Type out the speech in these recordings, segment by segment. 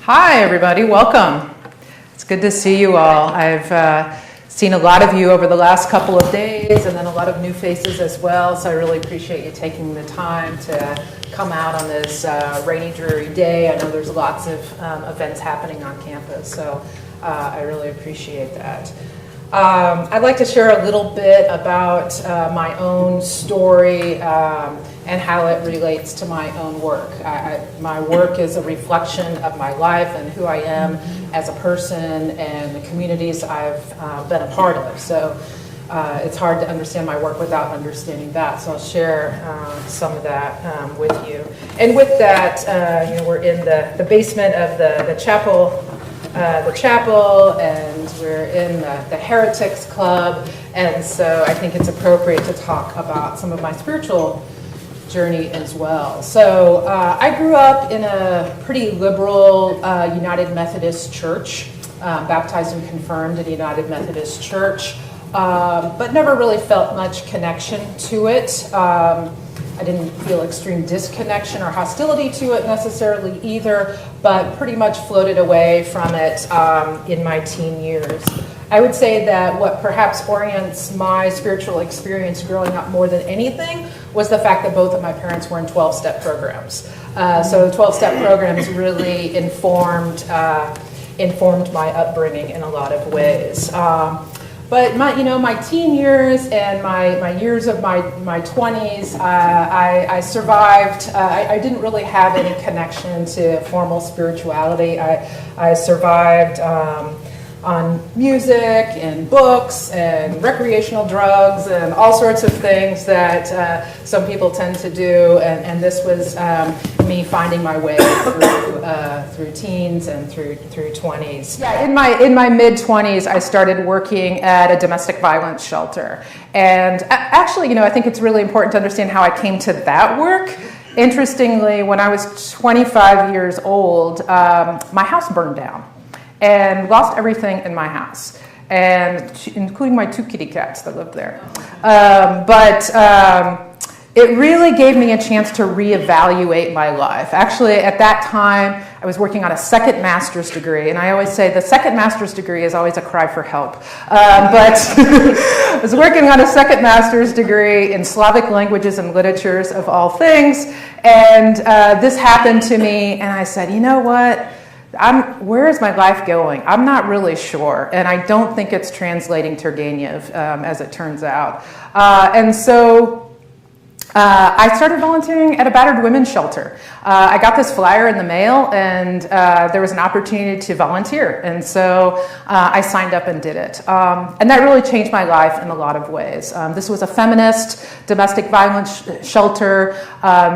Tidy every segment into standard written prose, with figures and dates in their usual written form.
Hi, everybody. Welcome. It's good to see you all. I've seen a lot of you over the last couple of days and then a lot of new faces as well, so I really appreciate you taking the time to come out on this rainy, dreary day. I know there's lots of events happening on campus, so I really appreciate that. I'd like to share a little bit about my own story and how it relates to my own work. My work is a reflection of my life and who I am as a person and the communities I've been a part of. So it's hard to understand my work without understanding that. So I'll share some of that with you. And with that, we're in the basement of the chapel, and we're in the Heretics Club. And so I think it's appropriate to talk about some of my spiritual journey as well. So I grew up in a pretty liberal United Methodist church, baptized and confirmed in a United Methodist church, but never really felt much connection to it. I didn't feel extreme disconnection or hostility to it necessarily either, but pretty much floated away from it in my teen years. I would say that what perhaps orients my spiritual experience growing up more than anything was the fact that both of my parents were in 12-step programs. So 12-step programs really informed my upbringing in a lot of ways. But my teen years and my years of my 20s, I survived. I didn't really have any connection to formal spirituality. I survived on music and books and recreational drugs and all sorts of things that some people tend to do. And this was me finding my way through teens and through 20s. Yeah, in my mid-20s, I started working at a domestic violence shelter. And actually, I think it's really important to understand how I came to that work. Interestingly, when I was 25 years old, my house burned down. And lost everything in my house, and including my 2 kitty cats that lived there. But it really gave me a chance to reevaluate my life. Actually, at that time, I was working on a second master's degree, and I always say the second master's degree is always a cry for help. But I was working on a second master's degree in Slavic languages and literatures, of all things, and this happened to me, and I said, you know what? Where is my life going? I'm not really sure, and I don't think it's translating Turgenev, as it turns out. And so I started volunteering at a battered women's shelter. I got this flyer in the mail, and there was an opportunity to volunteer, and so I signed up and did it. And that really changed my life in a lot of ways. This was a feminist domestic violence shelter.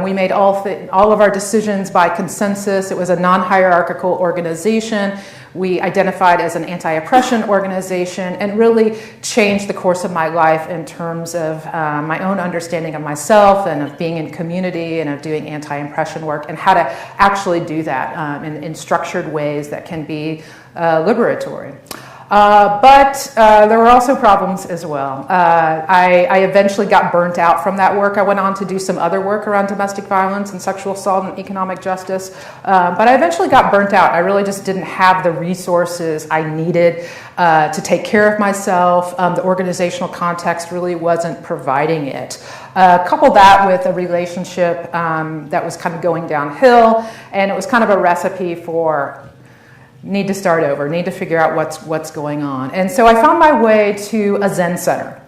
We made all of our decisions by consensus. It was a non-hierarchical organization. We identified as an anti-oppression organization and really changed the course of my life in terms of my own understanding of myself and of being in community and of doing anti-oppression work and how to actually do that in structured ways that can be liberatory. But there were also problems as well. I eventually got burnt out from that work. I went on to do some other work around domestic violence and sexual assault and economic justice. But I eventually got burnt out. I really just didn't have the resources I needed to take care of myself. The organizational context really wasn't providing it. Couple that with a relationship that was kind of going downhill, and it was kind of a recipe for need to start over, need to figure out what's going on. And so I found my way to a Zen center.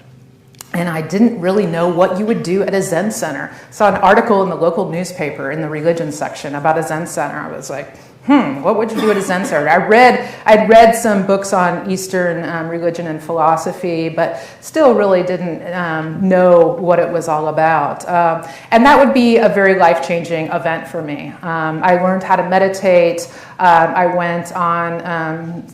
And I didn't really know what you would do at a Zen center. Saw an article in the local newspaper in the religion section about a Zen center. I was like, what would you do at a Zen center? I'd read some books on Eastern religion and philosophy, but still really didn't know what it was all about. And that would be a very life-changing event for me. I learned how to meditate. I went on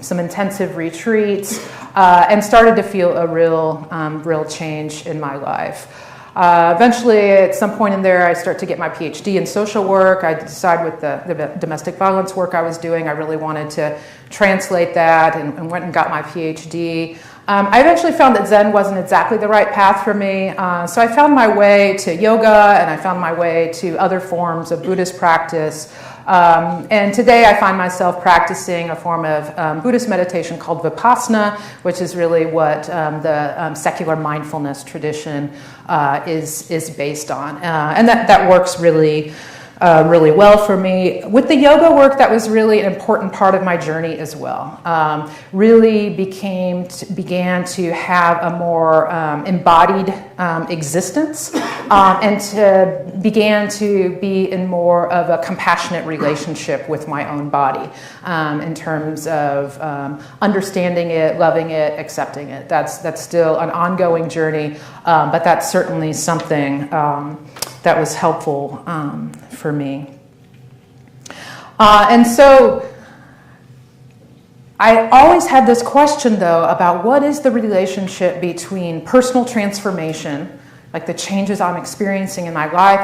some intensive retreats and started to feel a real change in my life. Eventually, at some point in there, I start to get my PhD in social work. I decide with the domestic violence work I was doing, I really wanted to translate that and went and got my PhD. I eventually found that Zen wasn't exactly the right path for me, so I found my way to yoga, and I found my way to other forms of Buddhist practice, And today I find myself practicing a form of Buddhist meditation called Vipassana, which is really what the secular mindfulness tradition is based on. And that works really well for me. With the yoga work, that was really an important part of my journey as well. Really began to have a more embodied existence, and began to be in more of a compassionate relationship with my own body, in terms of understanding it, loving it, accepting it. That's still an ongoing journey, but that's certainly something that was helpful for me. And so I always had this question, though, about what is the relationship between personal transformation, like the changes I'm experiencing in my life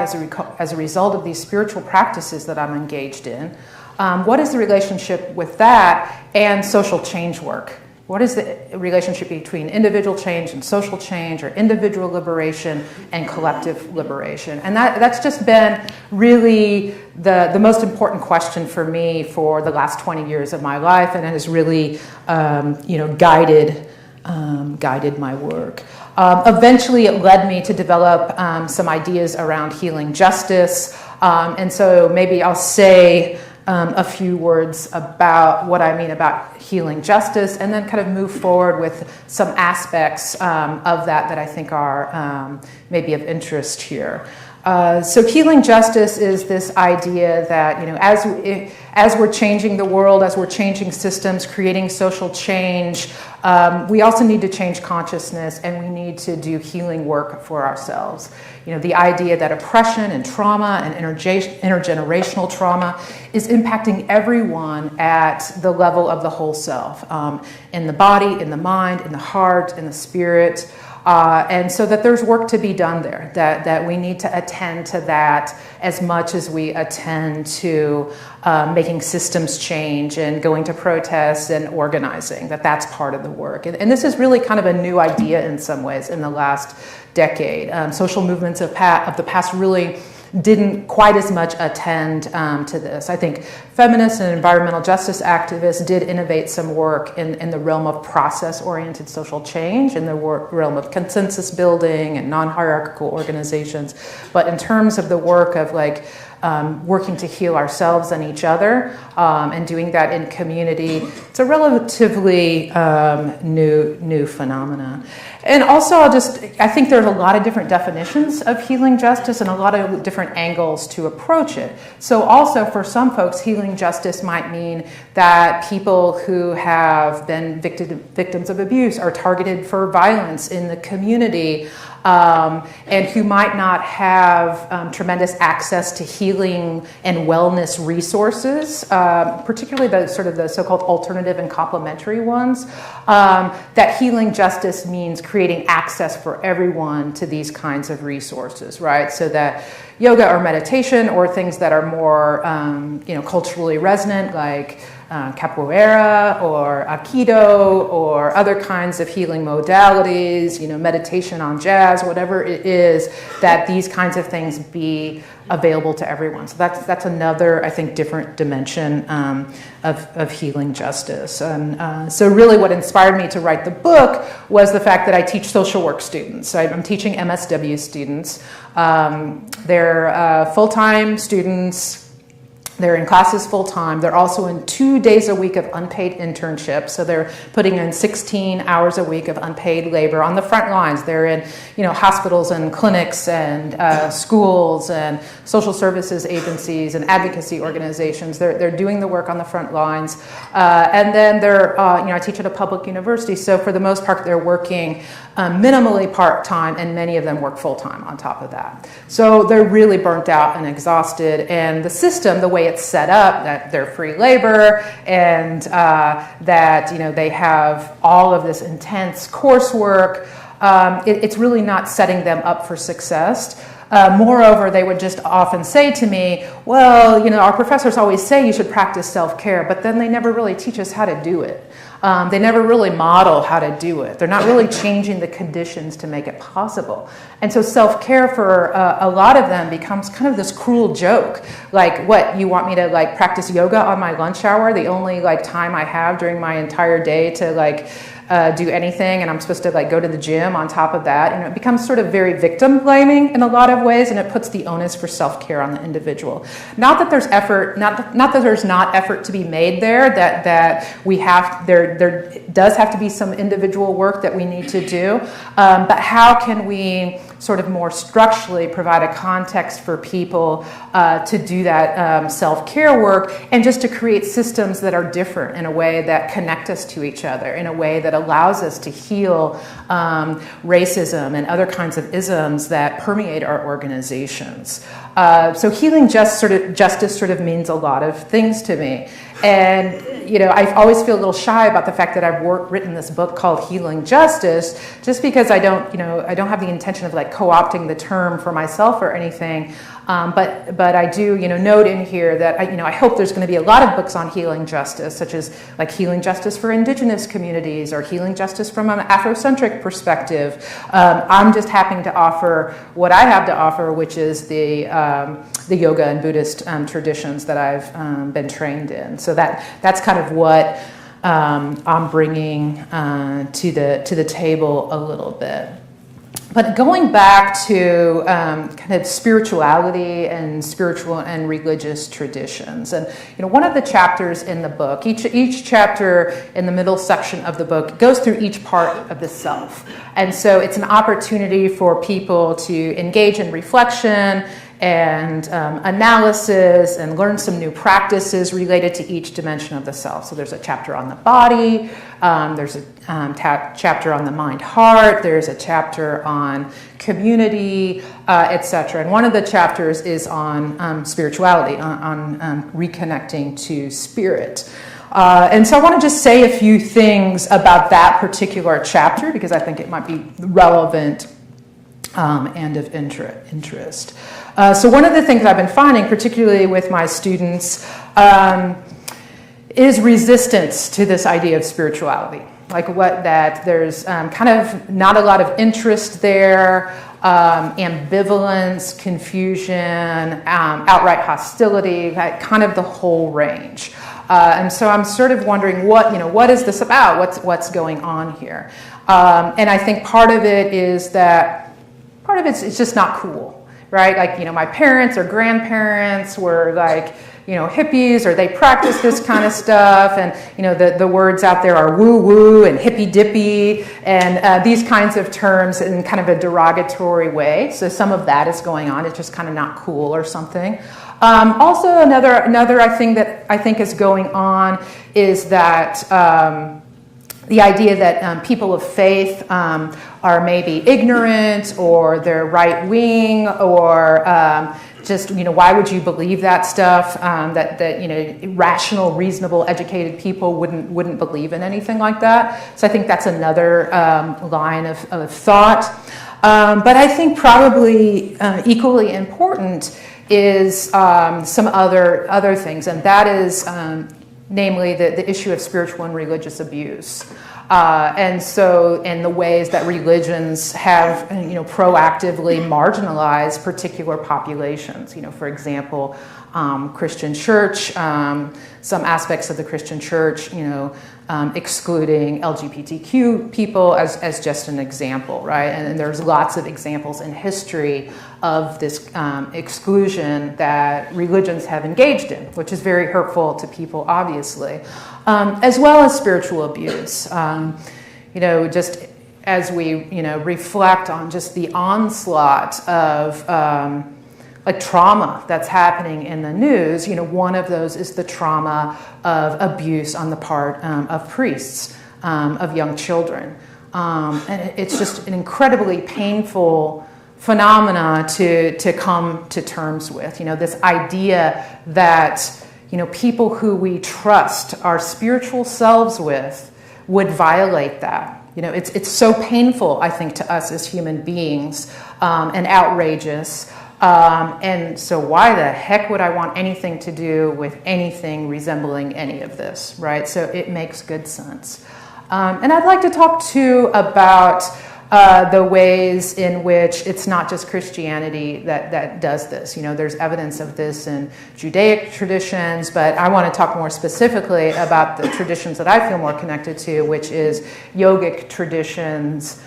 as a result of these spiritual practices that I'm engaged in. What is the relationship with that and social change work? What is the relationship between individual change and social change, or individual liberation and collective liberation? And that's just been really the most important question for me for the last 20 years of my life, and it has really guided my work. Eventually, it led me to develop some ideas around healing justice, and so maybe I'll say a few words about what I mean about healing justice, and then kind of move forward with some aspects of that I think are maybe of interest here. So healing justice is this idea that, as we're changing the world, as we're changing systems, creating social change, we also need to change consciousness, and we need to do healing work for ourselves. The idea that oppression and trauma and intergenerational trauma is impacting everyone at the level of the whole self, in the body, in the mind, in the heart, in the spirit. And so that there's work to be done there, that we need to attend to that as much as we attend to making systems change and going to protests and organizing, that's part of the work. And this is really kind of a new idea in some ways in the last decade. Social movements of the past really didn't quite as much attend to this. I think feminists and environmental justice activists did innovate some work in the realm of process-oriented social change, in the realm of consensus building and non-hierarchical organizations. But in terms of the work of working to heal ourselves and each other, and doing that in community, it's a relatively new phenomenon. And also, I think there's a lot of different definitions of healing justice and a lot of different angles to approach it. So also for some folks, healing justice might mean that people who have been victims of abuse or targeted for violence in the community, and who might not have tremendous access to healing and wellness resources, particularly the so-called alternative and complementary ones, that healing justice means creating access for everyone to these kinds of resources, right? So that yoga or meditation or things that are more culturally resonant, like capoeira or aikido or other kinds of healing modalities, meditation on jazz, whatever it is, that these kinds of things be available to everyone. So that's another, I think, different dimension of healing justice. And so really what inspired me to write the book was the fact that I teach social work students. I'm teaching MSW students. They're full-time students. They're in classes full-time. They're also in 2 days a week of unpaid internships. So they're putting in 16 hours a week of unpaid labor on the front lines. They're in, hospitals and clinics and schools and social services agencies and advocacy organizations. They're doing the work on the front lines. And then they're, I teach at a public university. So for the most part, they're working minimally part-time, and many of them work full-time on top of that. So they're really burnt out and exhausted. And the system, the way it's set up, that they're free labor and that they have all of this intense coursework, it's really not setting them up for success. Moreover, they would just often say to me, well, our professors always say you should practice self-care, but then they never really teach us how to do it. They never really model how to do it. They're not really changing the conditions to make it possible. And so self-care for a lot of them becomes kind of this cruel joke. Like, what, you want me to like practice yoga on my lunch hour, the only like time I have during my entire day to like do anything, and I'm supposed to like go to the gym on top of that? And it becomes sort of very victim blaming in a lot of ways, and it puts the onus for self-care on the individual. Not that there's effort, not that there's not effort to be made there, that we have, there does have to be some individual work that we need to do, but how can we sort of more structurally provide a context for people to do that self-care work, and just to create systems that are different in a way that connect us to each other, in a way that allows us to heal racism and other kinds of isms that permeate our organizations. So healing justice sort of means a lot of things to me. And, you know, I always feel a little shy about the fact that I've written this book called Healing Justice, just because I don't have the intention of like co-opting the term for myself or anything. But I do, note in here that I hope there's going to be a lot of books on healing justice, such as like healing justice for indigenous communities or healing justice from an Afrocentric perspective. I'm just happy to offer what I have to offer, which is the yoga and Buddhist traditions that I've been trained in. So that's kind of what I'm bringing to the table a little bit. But going back to kind of spirituality and spiritual and religious traditions, and one of the chapters in the book, each chapter in the middle section of the book goes through each part of the self, and so it's an opportunity for people to engage in reflection and analysis and learn some new practices related to each dimension of the self. So there's a chapter on the body, there's a chapter on the mind-heart, there's a chapter on community, etc. And one of the chapters is on spirituality, on reconnecting to spirit. And so I want to just say a few things about that particular chapter, because I think it might be relevant and of interest. So one of the things I've been finding, particularly with my students, is resistance to this idea of spirituality. That there's kind of not a lot of interest there, ambivalence, confusion, outright hostility, kind of the whole range. And so I'm sort of wondering what is this about? What's going on here? And I think part of it is that it's just not cool, right? My parents or grandparents were hippies, or they practice this kind of stuff, and the words out there are woo-woo and hippy-dippy, and these kinds of terms in kind of a derogatory way. So some of that is going on. It's just kind of not cool or something. Also, another thing that I think is going on is that the idea that people of faith are maybe ignorant, or they're right-wing, or just, why would you believe that stuff? That rational, reasonable, educated people wouldn't believe in anything like that. So I think that's another line of thought. But I think probably equally important is some other things, and that is namely the issue of spiritual and religious abuse. And so in the ways that religions have, proactively marginalized particular populations, for example, Christian church, some aspects of the Christian church, excluding LGBTQ people as just an example, right? And there's lots of examples in history of this exclusion that religions have engaged in, which is very hurtful to people, obviously, as well as spiritual abuse. Just as we, reflect on just the onslaught of trauma that's happening in the news, one of those is the trauma of abuse on the part of priests, of young children. And it's just an incredibly painful phenomena to come to terms with. This idea that, people who we trust our spiritual selves with would violate that. It's so painful, I think, to us as human beings, and outrageous. And so why the heck would I want anything to do with anything resembling any of this, right? So it makes good sense. And I'd like to talk too about the ways in which it's not just Christianity that does this. You know, there's evidence of this in Judaic traditions, but I want to talk more specifically about the traditions that I feel more connected to, which is yogic traditions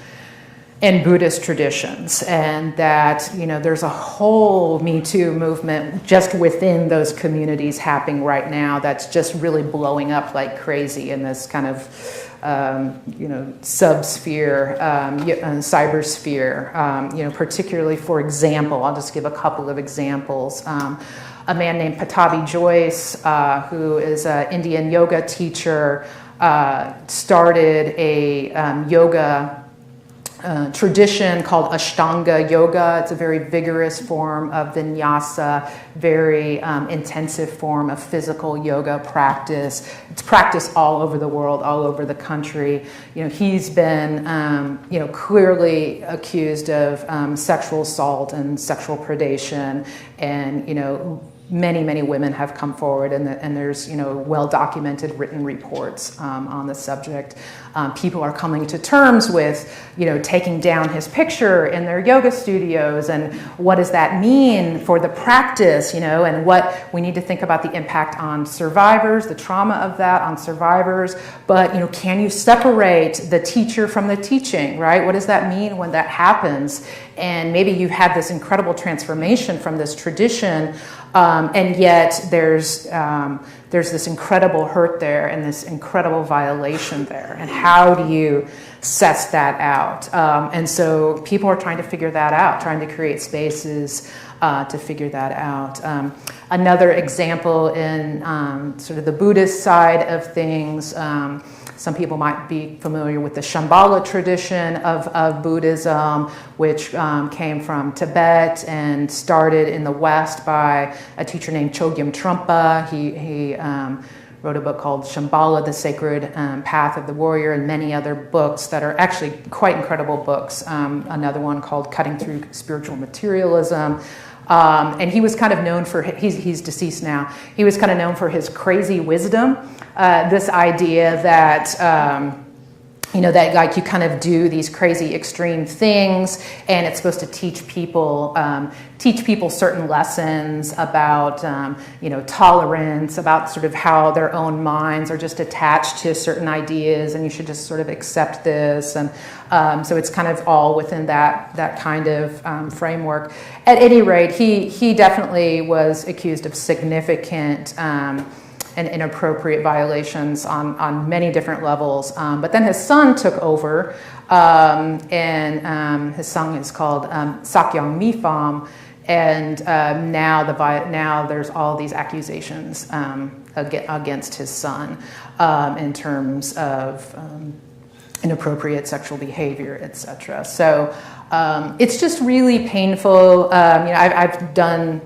and Buddhist traditions, and that, you know, there's a whole Me Too movement just within those communities happening right now that's just really blowing up like crazy in this kind of, you know, subsphere, cybersphere. You know, particularly, for example, I'll just give a couple of examples. A man named Patabi Joyce, who is an Indian yoga teacher, started a yoga tradition called Ashtanga Yoga. It's a very vigorous form of vinyasa, very intensive form of physical yoga practice. It's practiced all over the world, all over the country. You know, he's been, you know, clearly accused of sexual assault and sexual predation, and, you know, many women have come forward, and there's, you know, well-documented written reports on the subject. People are coming to terms with, you know, taking down his picture in their yoga studios, and what does that mean for the practice, you know, and what we need to think about the impact on survivors, the trauma of that on survivors. But, you know, can you separate the teacher from the teaching, right? What does that mean when that happens? And maybe you've had this incredible transformation from this tradition, and yet there's this incredible hurt there and this incredible violation there. And how do you suss that out? And so people are trying to figure that out, trying to create spaces to figure that out. Another example in sort of the Buddhist side of things, some people might be familiar with the Shambhala tradition of Buddhism, which came from Tibet and started in the West by a teacher named Chogyam Trungpa. He wrote a book called Shambhala, The Sacred Path of the Warrior, and many other books that are actually quite incredible books. Another one called Cutting Through Spiritual Materialism. And he was kind of known for, he's deceased now, he was kind of known for his crazy wisdom. This idea that, you know, that like you kind of do these crazy extreme things, and it's supposed to teach people certain lessons about, you know, tolerance, about sort of how their own minds are just attached to certain ideas, and you should just sort of accept this. And so it's kind of all within that kind of framework. At any rate, he definitely was accused of significant and inappropriate violations on many different levels. But then his son took over, and his son is called Sakyong Mipham, and now there's all these accusations against his son in terms of inappropriate sexual behavior, etc. So it's just really painful. You know, I've been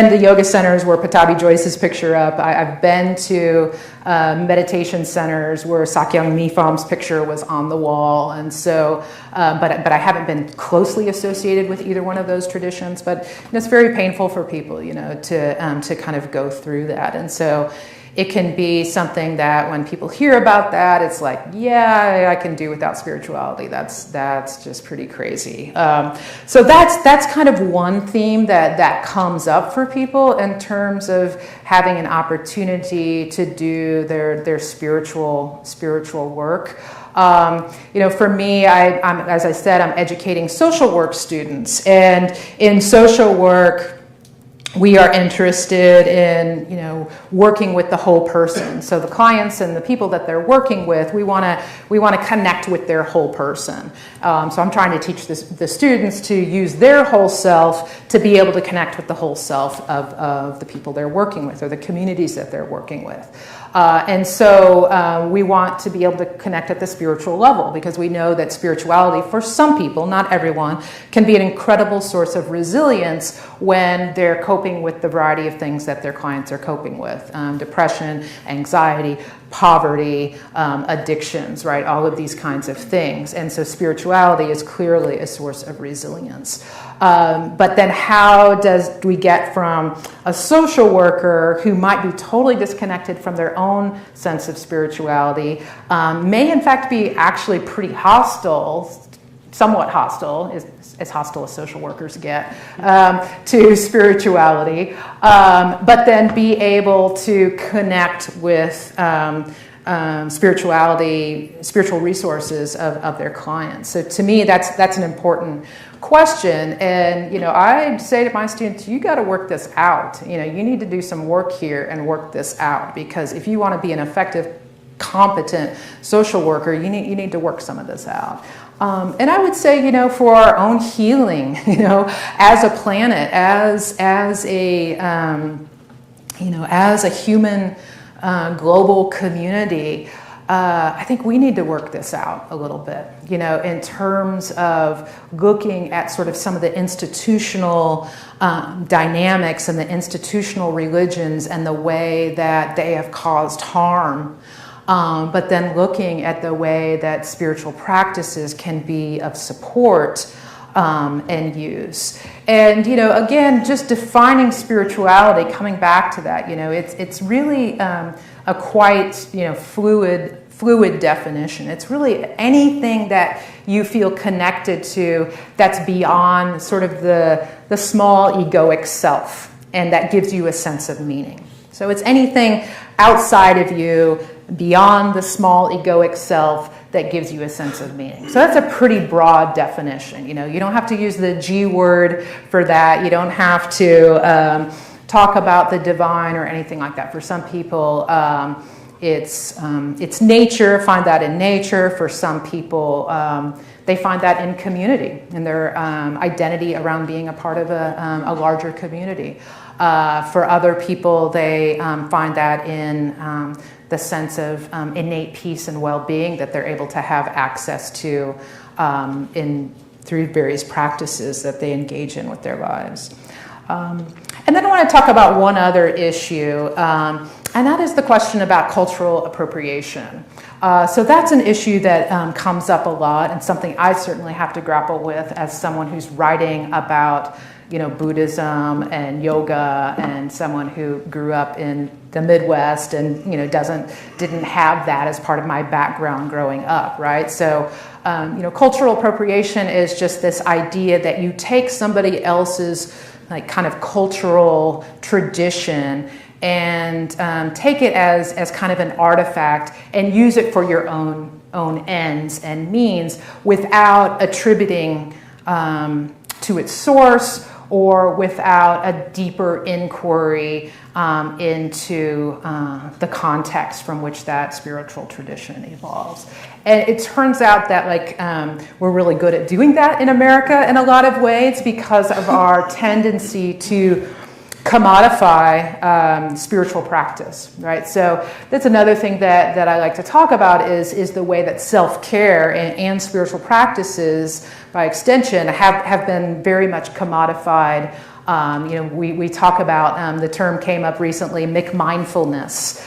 to yoga centers where Patabi Joyce's picture up. I've been to meditation centers where Sakyong Mipham's picture was on the wall, and so, but I haven't been closely associated with either one of those traditions. But you know, it's very painful for people, you know, to kind of go through that, and so. It can be something that when people hear about that, it's like, yeah, I can do without spirituality. That's just pretty crazy. So that's kind of one theme that comes up for people in terms of having an opportunity to do their spiritual work. You know, for me, I'm, as I said, I'm educating social work students, and in social work, we are interested in, you know, working with the whole person. So the clients and the people that they're working with, we want to connect with their whole person. So I'm trying to teach the students to use their whole self to be able to connect with the whole self of the people they're working with or the communities that they're working with. And so we want to be able to connect at the spiritual level, because we know that spirituality, for some people, not everyone, can be an incredible source of resilience when they're coping with the variety of things that their clients are coping with. Depression, anxiety, poverty, addictions, right? All of these kinds of things. And so spirituality is clearly a source of resilience. But then how do we get from a social worker who might be totally disconnected from their own sense of spirituality, may in fact be actually pretty hostile, somewhat hostile, as hostile as social workers get, to spirituality, but then be able to connect with spiritual resources of their clients. So to me, that's an important question. And, you know, I say to my students, you got to work this out. You know, you need to do some work here and work this out, because if you want to be an effective, competent social worker, you need to work some of this out. And I would say, you know, for our own healing, you know, as a planet, as a human global community, I think we need to work this out a little bit, you know, in terms of looking at sort of some of the institutional dynamics and the institutional religions and the way that they have caused harm. But then looking at the way that spiritual practices can be of support and use. And, you know, again, just defining spirituality, coming back to that, you know, it's really a quite, you know, fluid definition. It's really anything that you feel connected to that's beyond sort of the small egoic self, and that gives you a sense of meaning. So it's anything outside of you, beyond the small egoic self, that gives you a sense of meaning. So that's a pretty broad definition. You know, you don't have to use the G word for that. You don't have to talk about the divine or anything like that. For some people, it's nature. Find that in nature. For some people, they find that in community, in their identity around being a part of a larger community. For other people, they find that in the sense of innate peace and well-being that they're able to have access to through various practices that they engage in with their lives. And then I want to talk about one other issue, and that is the question about cultural appropriation. So that's an issue that comes up a lot, and something I certainly have to grapple with as someone who's writing about, you know, Buddhism and yoga, and someone who grew up in the Midwest and, you know, didn't have that as part of my background growing up, right? So, you know, cultural appropriation is just this idea that you take somebody else's like kind of cultural tradition and take it as kind of an artifact and use it for your own ends and means without attributing to its source or without a deeper inquiry into the context from which that spiritual tradition evolves. And it turns out that we're really good at doing that in America in a lot of ways because of our tendency to commodify spiritual practice, right? So that's another thing that I like to talk about is the way that self-care and spiritual practices, by extension, have been very much commodified. You know, we talk about, the term came up recently, McMindfulness.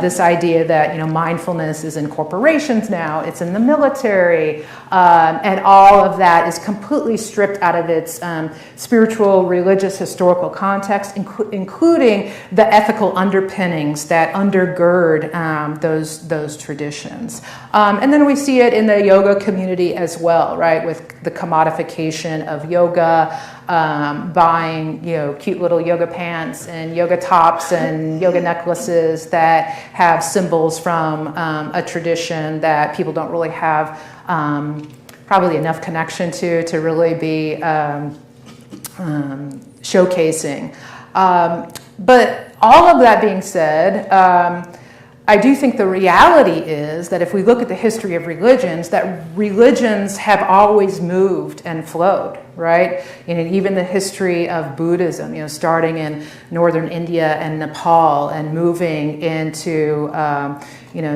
This idea that, you know, mindfulness is in corporations now, it's in the military, and all of that is completely stripped out of its spiritual, religious, historical context, including the ethical underpinnings that undergird those traditions. And then we see it in the yoga community as well, right, with the commodification of yoga, buying, you know, cute little yoga pants and yoga tops and yoga necklaces that have symbols from a tradition that people don't really have probably enough connection to really be showcasing. But all of that being said, I do think the reality is that if we look at the history of religions, that religions have always moved and flowed, right? You know, even the history of Buddhism, you know, starting in northern India and Nepal and moving into,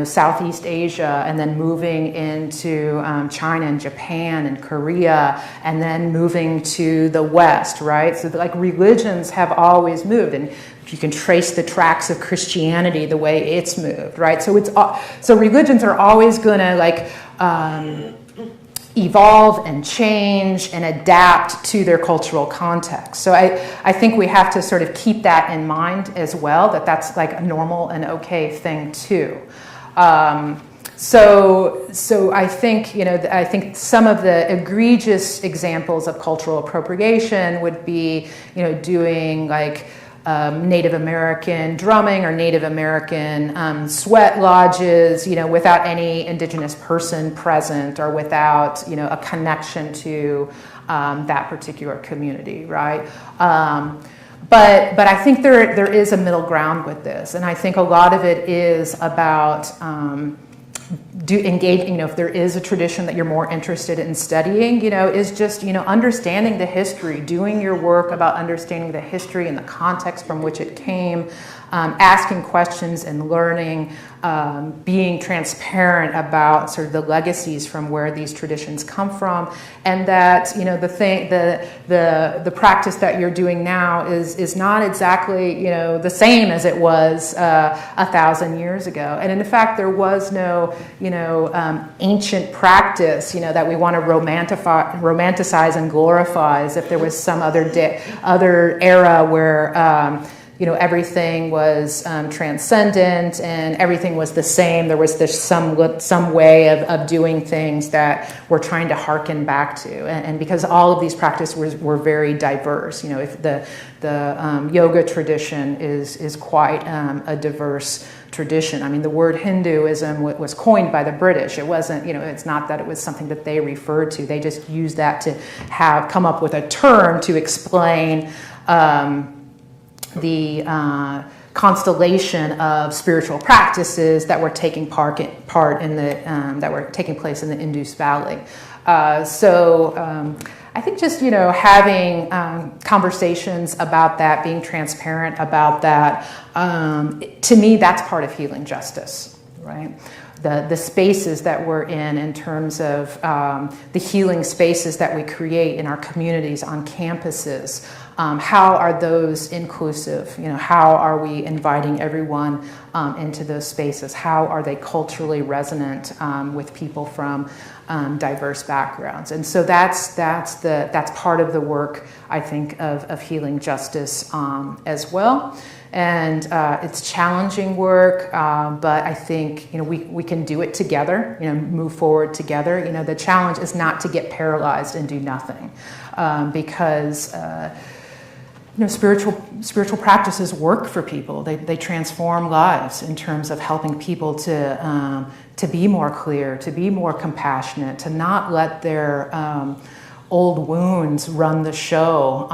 Southeast Asia, and then moving into China and Japan and Korea, and then moving to the West, right? So like religions have always moved, and if you can trace the tracks of Christianity, the way it's moved, right? So religions are always going to like evolve and change and adapt to their cultural context. So I think we have to sort of keep that in mind as well, that's like a normal and okay thing too. So I think, I think some of the egregious examples of cultural appropriation would be, doing like Native American drumming or Native American sweat lodges, without any indigenous person present or without, a connection to that particular community, right? But I think there is a middle ground with this, and I think a lot of it is about engaging, if there is a tradition that you're more interested in studying, is just, understanding the history, doing your work about understanding the history and the context from which it came, asking questions and learning, being transparent about sort of the legacies from where these traditions come from, and that, the practice that you're doing now is not exactly, the same as it was 1,000 years ago. And in fact, there was no, ancient practice, that we want to romanticize and glorify as if there was some other era where, everything was transcendent and everything was the same. There was some way of doing things that we're trying to hearken back to. And because all of these practices were very diverse, if the yoga tradition is quite a diverse tradition. I mean, the word Hinduism was coined by the British. It wasn't, it's not that it was something that they referred to. They just used that to come up with a term to explain the constellation of spiritual practices that were taking part in the that were taking place in the Indus Valley. I think just having conversations about that, being transparent about that, to me that's part of healing justice, right? The spaces that we're in terms of the healing spaces that we create in our communities, on campuses. How are those inclusive? How are we inviting everyone into those spaces? How are they culturally resonant with people from diverse backgrounds? And so that's part of the work, I think, of healing justice as well. And it's challenging work, but I think we can do it together. Move forward together. The challenge is not to get paralyzed and do nothing, because spiritual practices work for people. They transform lives in terms of helping people to be more clear, to be more compassionate, to not let their old wounds run the show,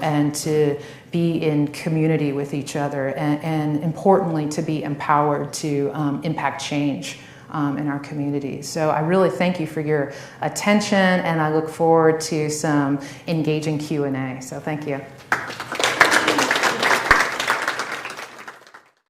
and to be in community with each other, and importantly, to be empowered to impact change in our communities. So I really thank you for your attention, and I look forward to some engaging Q&A. So thank you.